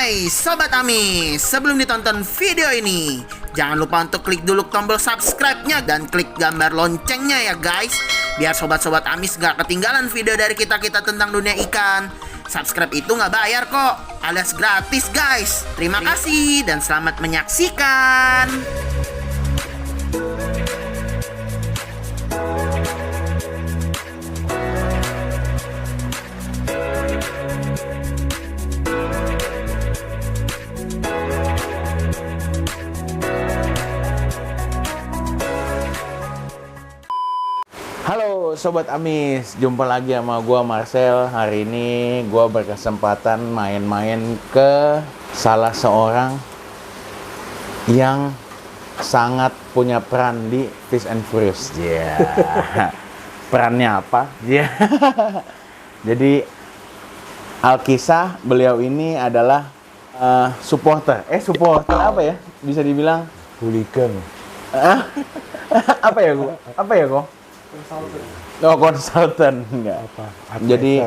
Hai Sobat Amis, sebelum ditonton video ini, jangan lupa untuk klik dulu tombol subscribe-nya dan klik gambar loncengnya ya guys. Biar sobat-sobat Amis gak ketinggalan video dari kita-kita tentang dunia ikan. Subscribe itu gak bayar kok, alias gratis guys. Terima kasih dan selamat menyaksikan. Halo Sobat Amis, jumpa lagi sama gua Marcel. Hari ini gua berkesempatan main-main ke salah seorang yang sangat punya peran di Fast and Furious. Perannya apa? Jadi alkisah beliau ini adalah supporter. Supporter apa ya? Bisa dibilang Hooligan. apa ya gua? Apa ya kok? Oh, konsultan enggak. Apa? Jadi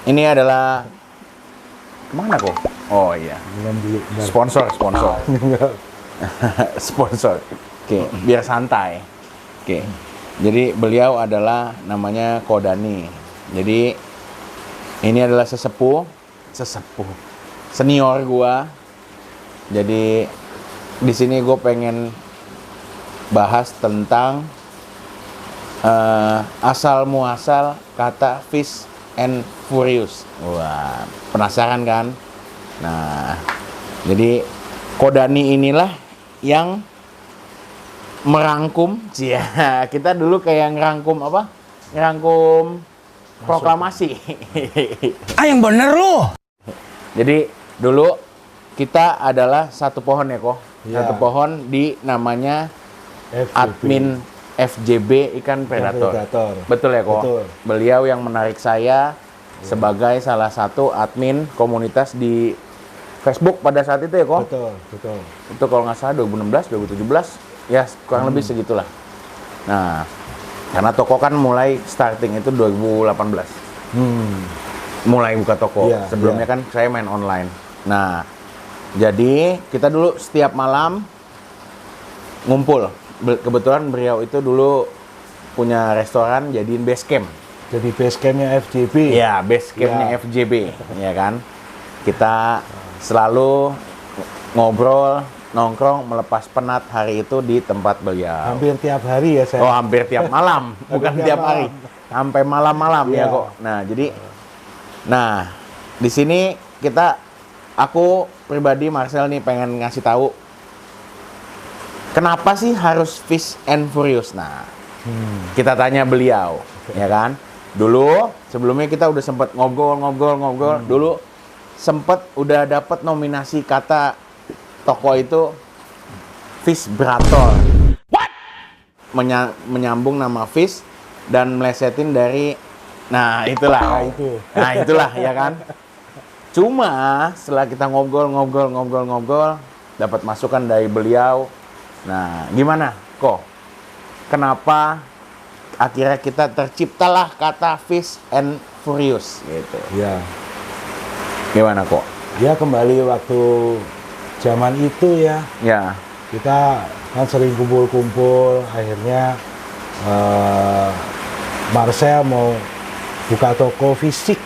ini adalah kemana kok? Oh iya. Sponsor. Sponsor. Oke, biar santai. Oke. Jadi beliau adalah namanya Kodani. Jadi ini adalah sesepuh senior gua. Jadi di sini gue pengen bahas tentang asal muasal kata Fast and Furious. Wah, penasaran kan? Nah, jadi Kodani inilah yang merangkum. Kita dulu kayak ngerangkum apa? Ngerangkum proklamasi. Yang bener lu. Jadi dulu kita adalah satu pohon ya kok. Ya. Satu pohon di namanya admin FJB Ikan Predator. Betul ya kok? Betul. Beliau yang menarik saya sebagai salah satu admin komunitas di Facebook pada saat itu ya kok? Betul. Itu kalau nggak salah 2016, 2017, ya kurang lebih segitulah. Nah, karena toko kan mulai starting itu 2018. Mulai buka toko. Iya, Sebelumnya kan saya main online. Nah, jadi kita dulu setiap malam ngumpul. Kebetulan beliau itu dulu punya restoran jadiin base camp. Jadi base campnya FJB. Ya, base campnya Ya. FJB, ya kan. Kita selalu ngobrol, nongkrong, melepas penat hari itu di tempat beliau. Hampir tiap hari ya saya. Oh, hampir tiap malam, bukan Hampir tiap tiap hari, sampai malam-malam ya Ya. kok. Nah, jadi, di sini aku pribadi Marcel nih pengen ngasih tahu. Kenapa sih harus Fast and Furious? Nah, kita tanya beliau, ya kan? Dulu sebelumnya kita udah sempet ngobrol. Dulu sempet udah dapet nominasi kata toko itu Fishbrator. What? Menyambung nama fish dan melesetin dari, nah itulah, ya kan? Cuma setelah kita ngobrol, dapat masukan dari beliau. Nah, gimana kok? Kenapa akhirnya kita terciptalah kata Fast and Furious gitu? Ya. Gimana kok? Ya kembali waktu zaman itu ya. Ya, Kita kan sering kumpul-kumpul. Akhirnya Marcel mau buka toko fisik,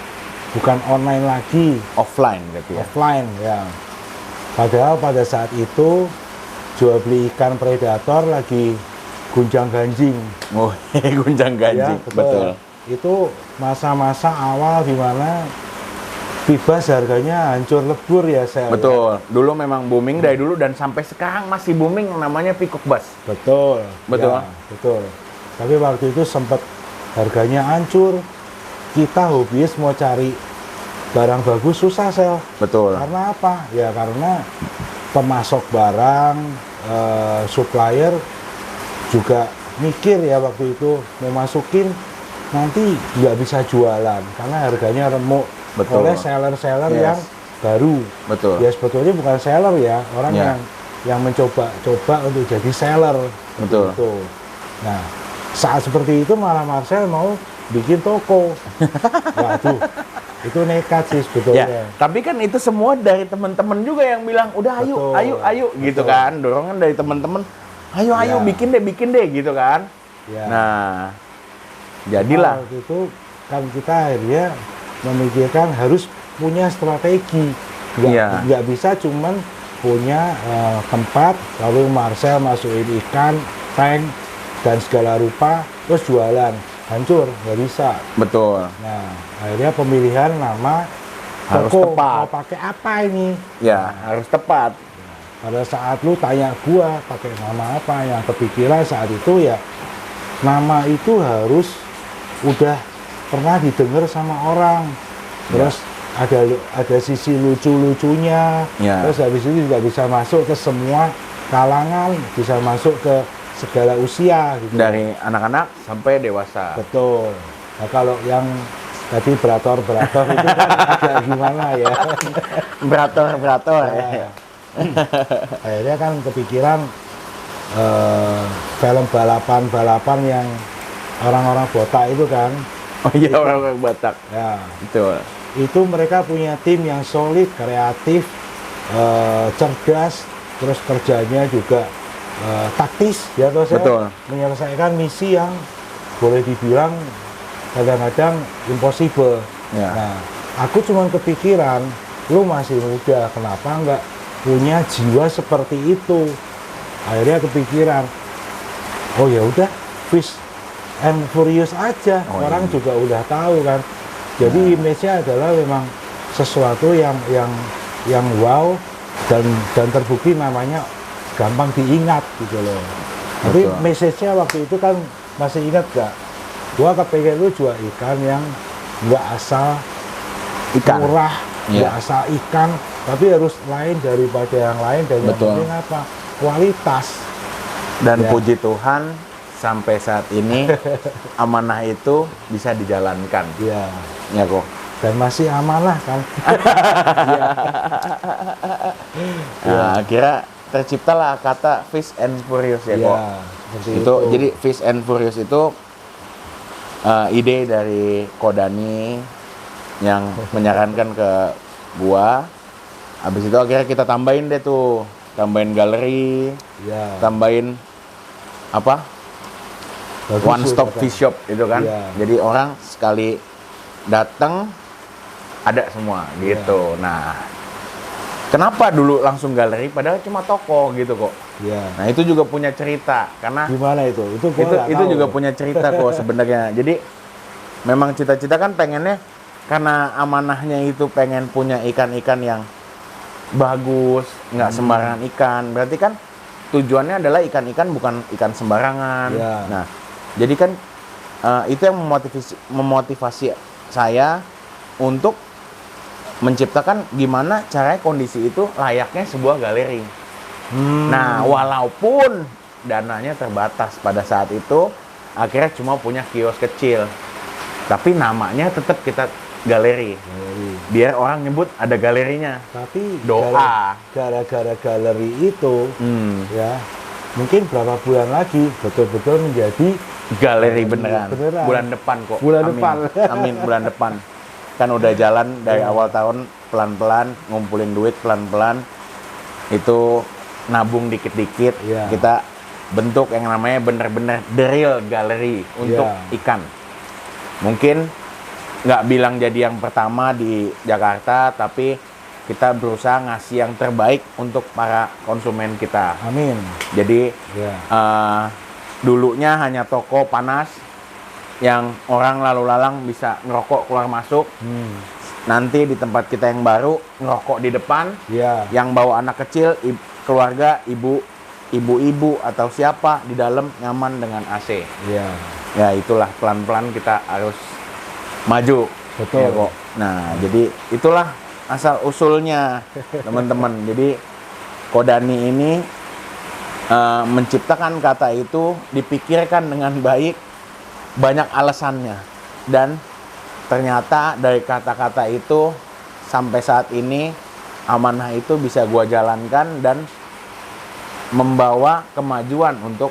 bukan online lagi. offline gitu ya. Offline ya. Padahal pada saat itu jual beli ikan predator lagi gunjang-ganjing. Oh, gunjang ganjing, Ya, betul. Itu masa-masa awal di mana bebas harganya hancur lebur ya saya. Betul. Dulu memang booming dari dulu dan sampai sekarang masih booming namanya Peacock Bass. Betul. Betul. Ya, betul. Tapi waktu itu sempat harganya hancur. Kita hobiis mau cari barang bagus susah sel. Betul. Karena apa? Ya karena pemasok barang, supplier juga mikir ya waktu itu mau masukin nanti nggak bisa jualan karena harganya remuk. Betul. Oleh seller-seller Yes. yang baru. Betul. Ya sebetulnya bukan seller ya, orang Ya. yang mencoba untuk jadi seller. Betul. Gitu. Nah, saat seperti itu malah Marcel mau bikin toko. Waduh, Itu nekat sih sebetulnya. Ya, tapi kan itu semua dari teman-teman juga yang bilang, udah ayo, Betul. ayo, gitu Betul. kan. Dorongan dari teman-teman, ayo, Ya. bikin deh, gitu kan. Ya. Nah, jadilah. Waktu itu kan kita akhirnya memikirkan harus punya strategi. Iya. Nggak bisa cuman punya tempat, lalu Marcel masukin ikan, tank, dan segala rupa, terus jualan. Hancur, nggak bisa. Betul. Nah, akhirnya pemilihan nama Harus toko, tepat. mau pakai apa ini? Ya, harus tepat. Pada saat lu tanya gua pakai nama apa, yang kepikiran saat itu ya nama itu harus udah pernah didengar sama orang. Terus ada sisi lucu-lucunya. Ya. Terus habis itu juga bisa masuk ke semua kalangan, bisa masuk ke segala usia gitu. Dari anak-anak sampai dewasa. Betul. Nah, kalau yang tadi berator-berator itu kan agak gimana ya? Berator ya. Nah, akhirnya kan kepikiran film balapan-balapan yang orang-orang botak itu kan. Oh iya, orang-orang Batak. Ya, Betul. itu mereka punya tim yang solid, kreatif, cerdas, terus kerjanya juga taktis, ya toh saya Betul. menyelesaikan misi yang boleh dibilang kadang-kadang impossible. Ya. Nah, aku cuma kepikiran, lu masih muda, kenapa nggak punya jiwa seperti itu? Akhirnya kepikiran, oh ya udah, Fast and Furious aja. Oh, Orang iya. juga udah tahu kan. Jadi image-nya adalah memang sesuatu yang wow dan terbukti namanya gampang diingat gitu loh. Tapi Betul. message-nya waktu itu kan masih ingat gak? Gua kepengen lu jual ikan yang nggak asal Ikan. murah, nggak Iya. asal ikan, tapi harus lain daripada yang lain dan yang Betul. penting apa? Kualitas. Dan Ya. puji Tuhan, sampai saat ini amanah itu bisa dijalankan. Ya. Ya kok. Dan masih amanah kan. Nah, akhirnya terciptalah kata Fast and Furious ya kok. Seperti Itu jadi Fast and Furious itu ide dari Kodani yang menyarankan ke gua. Habis itu akhirnya kita tambahin deh tuh, tambahin galeri, ya. tambahin apa? Bagus One tuh, stop kata. fish shop itu kan. Iya. Jadi orang sekali datang ada semua gitu. Nah, kenapa dulu langsung galeri padahal cuma toko gitu kok. Ya. Nah, itu juga punya cerita karena Gimana itu? Itu gua nggak itu tahu. juga punya cerita kok sebenarnya. Jadi memang cita-cita kan pengennya karena amanahnya itu pengen punya ikan-ikan yang bagus, nggak sembarangan ikan. Berarti kan tujuannya adalah ikan-ikan bukan ikan sembarangan. Ya. Nah, jadi kan itu yang memotivasi saya untuk menciptakan gimana caranya kondisi itu layaknya sebuah galeri. Nah, walaupun dananya terbatas pada saat itu, akhirnya cuma punya kios kecil. Tapi namanya tetap kita galeri. Galeri. Biar orang nyebut ada galerinya. Tapi Doa. gara-gara galeri itu ya mungkin berapa bulan lagi betul-betul menjadi Galeri beneran. Beneran. Bulan depan kok. Bulan Amin. depan. Amin, bulan depan. Kan udah jalan dari Iya. awal tahun pelan-pelan, ngumpulin duit pelan-pelan. Itu nabung dikit-dikit. Iya. Kita bentuk yang namanya bener-bener the real gallery untuk Iya. ikan. Mungkin nggak bilang jadi yang pertama di Jakarta, tapi kita berusaha ngasih yang terbaik untuk para konsumen kita. amin. Jadi Ya. dulunya hanya toko panas yang orang lalu lalang bisa ngerokok keluar masuk. Nanti di tempat kita yang baru ngerokok di depan, Ya. yang bawa anak kecil, keluarga, ibu-ibu atau siapa di dalam nyaman dengan AC. Ya. Ya itulah pelan-pelan kita harus maju. Betul. Ya, kok. Nah, jadi itulah asal usulnya teman-teman. Jadi Kodani ini menciptakan kata itu dipikirkan dengan baik, banyak alasannya, dan ternyata dari kata-kata itu sampai saat ini amanah itu bisa gua jalankan dan membawa kemajuan untuk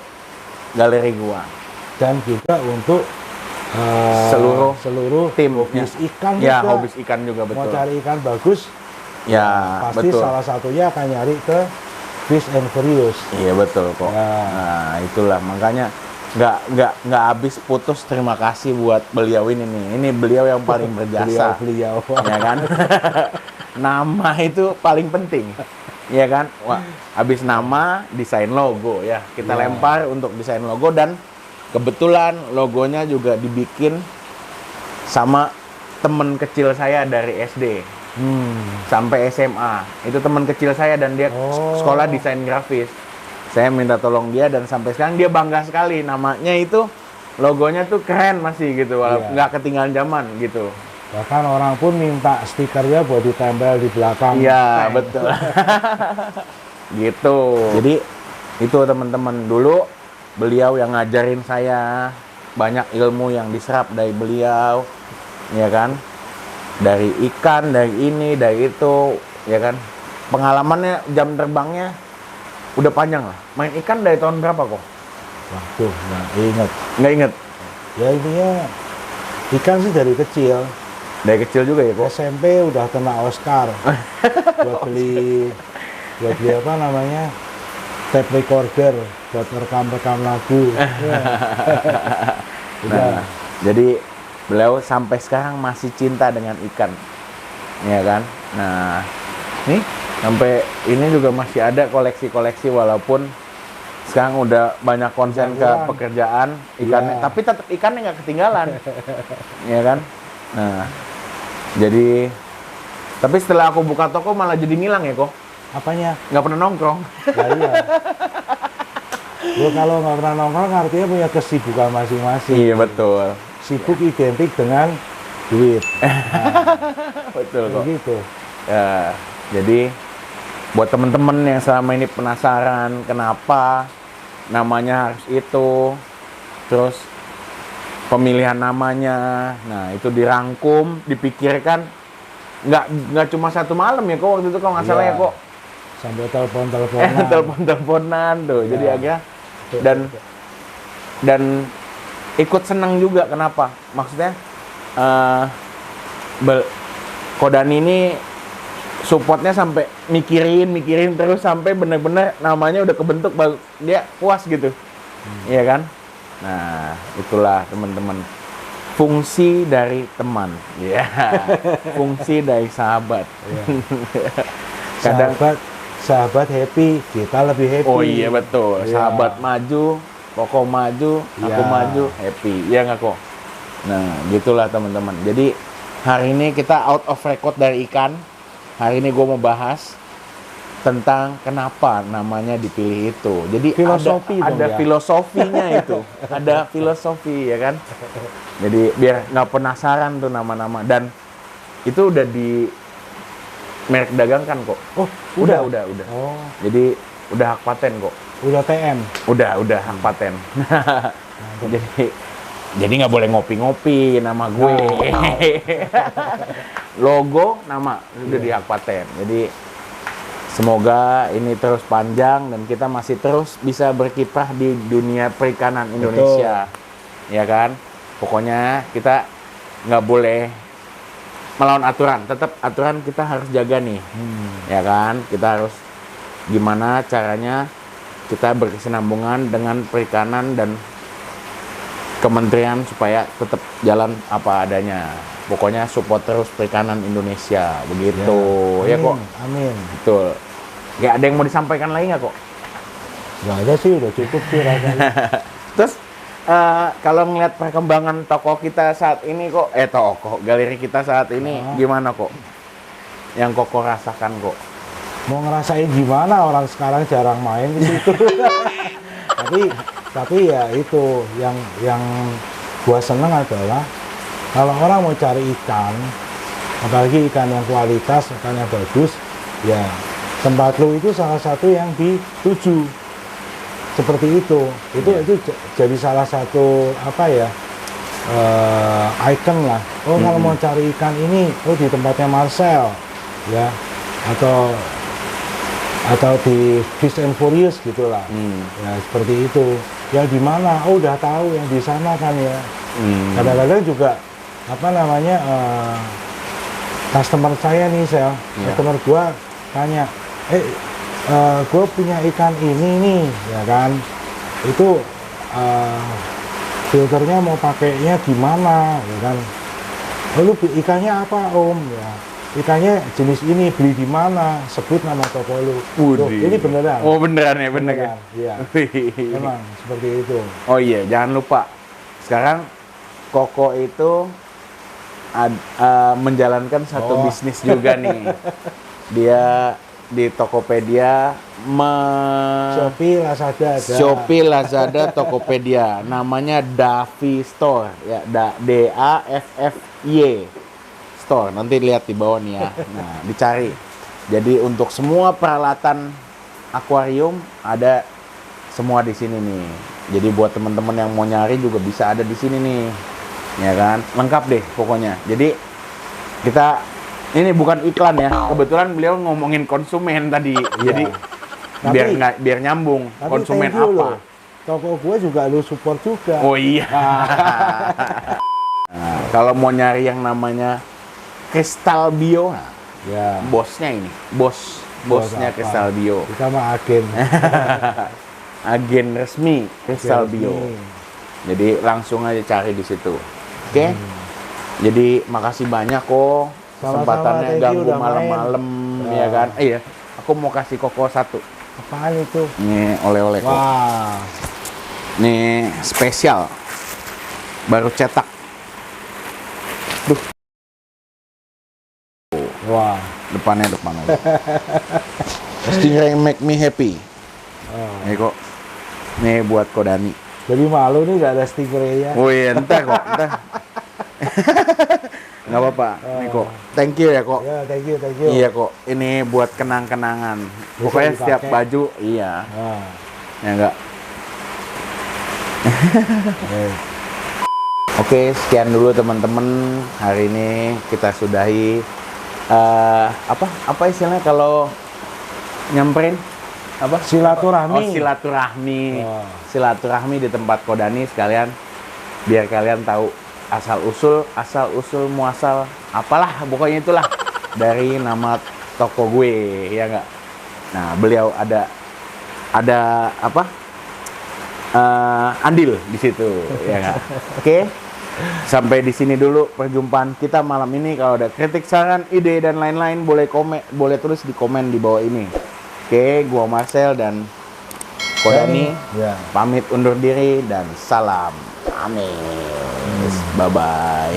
galeri gua. Dan juga untuk seluruh tim hobis ikan ya, juga. hobis ikan juga betul. Mau cari ikan bagus, Ya, pasti betul. salah satunya akan nyari ke Fish and Furious. Iya betul kok. Ya. Nah, itulah makanya nggak habis putus terima kasih buat beliau ini nih. Ini beliau yang paling berjasa. Beliau. Ya kan? Nama itu paling penting. Ya kan? Wah, habis nama desain logo ya. Kita Ya. lempar untuk desain logo dan kebetulan logonya juga dibikin sama temen kecil saya dari SD sampai SMA. Itu teman kecil saya dan dia Oh. sekolah desain grafis. Saya minta tolong dia dan sampai sekarang dia bangga sekali. Namanya itu logonya tuh keren masih gitu, walaupun Iya. nggak ketinggalan zaman gitu. Bahkan orang pun minta stikernya buat ditempel di belakang. Iya, tank. betul. Gitu. Jadi itu teman-teman, dulu beliau yang ngajarin saya, banyak ilmu yang diserap dari beliau, ya kan? Dari ikan, dari ini, dari itu, ya kan? Pengalamannya, jam terbangnya udah panjang lah. Main ikan dari tahun berapa kok? Waduh, nggak inget. Nggak inget. Ya intinya ikan sih dari kecil. Dari kecil juga ya kok? SMP udah kena Oscar buat beli apa namanya tape recorder buat rekam lagu. Nah, jadi beliau sampai sekarang masih cinta dengan ikan, ya kan? Nah, nih sampai ini juga masih ada koleksi-koleksi walaupun sekarang udah banyak konsen ke Kurang. pekerjaan ikannya, Iya. tapi tetap ikannya nggak ketinggalan, ya kan? Nah, jadi tapi setelah aku buka toko malah jadi ngilang ya kok, Apanya? nggak pernah nongkrong. Ya iya. Lo kalau nggak pernah nongkrong artinya punya kesibukan masing-masing. Iya betul, Sibuk identik dengan duit. betul kok. Begitu. Ya, jadi buat temen-temen yang selama ini penasaran kenapa namanya harus itu, terus pemilihan namanya, nah itu dirangkum, dipikirkan, nggak cuma satu malam ya kok waktu itu kalau nggak salah Iya. ya kok, Sampai telepon-teleponan. telepon-teleponan tuh, jadi Ya. akhirnya dan ikut senang juga kenapa? Maksudnya Kodani ini supportnya sampai mikirin terus sampai bener-bener namanya udah kebentuk baru dia puas gitu, iya kan? Nah itulah teman-teman fungsi dari teman, ya, fungsi dari sahabat. Iya. Kadang sahabat happy, kita lebih happy. oh iya betul, Iya. sahabat maju, Koko maju, aku Iya. maju, happy, ya nggak kok? Nah gitulah teman-teman. Jadi hari ini kita out of record dari ikan. Hari ini gue mau bahas tentang kenapa namanya dipilih itu. Jadi Filosofi dong ada ya. filosofinya itu, ada filosofi ya kan. Jadi biar nggak penasaran tuh nama-nama dan itu udah di merek dagangkan kok. Oh, Udah. Oh, Jadi udah hak paten kok. udah TM. Udah hak paten. jadi nggak boleh ngopi-ngopi nama gue. Logo nama udah di hak paten. Jadi semoga ini terus panjang dan kita masih terus bisa berkiprah di dunia perikanan Indonesia. Ya kan? Pokoknya kita nggak boleh melawan aturan. Tetap aturan kita harus jaga nih. Ya kan? Kita harus gimana caranya kita berkesinambungan dengan perikanan dan kementerian supaya tetap jalan apa adanya. Pokoknya support terus perikanan Indonesia, begitu. Ya, kok? Amin. Betul. Gak ada yang mau disampaikan lagi nggak kok? Nggak ada sih, udah cukup sih rasanya. Terus kalau ngeliat perkembangan toko kita saat ini kok, toko galeri kita saat ini gimana kok? Yang Koko rasakan kok? Mau ngerasain gimana, orang sekarang jarang main di situ. tapi ya itu yang gua seneng adalah kalau orang mau cari ikan, apalagi ikan yang kualitas, ikan yang bagus, ya tempat lu itu salah satu yang dituju. Seperti itu. Itu jadi salah satu apa ya? Icon lah. Oh, kalau mau cari ikan ini, oh di tempatnya Marcel, ya, atau di Fish and Furious gitulah. Ya seperti itu. Ya di mana? Oh udah tahu yang di sana kan ya. Kadang-kadang juga apa namanya customer saya nih customer gua tanya, gua punya ikan ini nih, ya kan? Itu filternya mau pakainya gimana, ya kan? Lalu ikannya apa Om? Ya, ikannya jenis ini, beli di mana? Sebut nama toko lu. Loh, ini beneran. Oh beneran ya, beneran. Iya. Memang seperti itu. Oh iya, jangan lupa. Sekarang Koko itu menjalankan satu bisnis juga nih. Dia di Tokopedia, Shopee, Lazada, Tokopedia. Namanya Daffy Store, ya, DAFFY Store. Nanti lihat di bawah nih ya. Nah, dicari. Jadi untuk semua peralatan akuarium ada semua di sini nih. Jadi buat teman-teman yang mau nyari juga bisa ada di sini nih. Ya kan? Lengkap deh pokoknya. Jadi kita ini bukan iklan ya. Kebetulan beliau ngomongin konsumen tadi. Jadi biar nyambung. Konsumen apa? Loh. Toko gue juga lu support juga. Oh iya. Nah, kalau mau nyari yang namanya Kristal Bio, nah, ya. bosnya ini, bosnya Kristal Bio. Kita mah agen. Agen resmi Kristal Bio. Jadi langsung aja cari di situ. Oke. Jadi makasih banyak kok kesempatannya ganggu malam-malam ya kan. Iya, aku mau kasih Koko satu. Apaan itu? Nih oleh-oleh kok. Wah. Nih spesial. Baru cetak. Duh. Wah. Depannya. Stingray make me happy. Nih kok. Nih buat Kodani. Jadi malu nih gak ada stingray ya. Oh iya, entah. Nggak apa-apa. Nih kok. Thank you ya kok. Ya, thank you. Iya kok. Ini buat kenang-kenangan. Pokoknya setiap baju, iya. Ya enggak. Oke, sekian dulu teman-teman. Hari ini kita sudahi apa istilahnya kalau nyamperin? Apa? Silaturahmi. Oh, silaturahmi di tempat Kodani sekalian, biar kalian tahu asal usul muasal apalah pokoknya itulah dari nama toko gue, ya enggak. Nah, beliau ada apa andil di situ, ya enggak. Oke, sampai di sini dulu perjumpaan kita malam ini. Kalau ada kritik, saran, ide dan lain-lain boleh tulis di komen di bawah ini. Oke, gua Marcel dan Kodani pamit undur diri dan salam. Amin. Bye bye.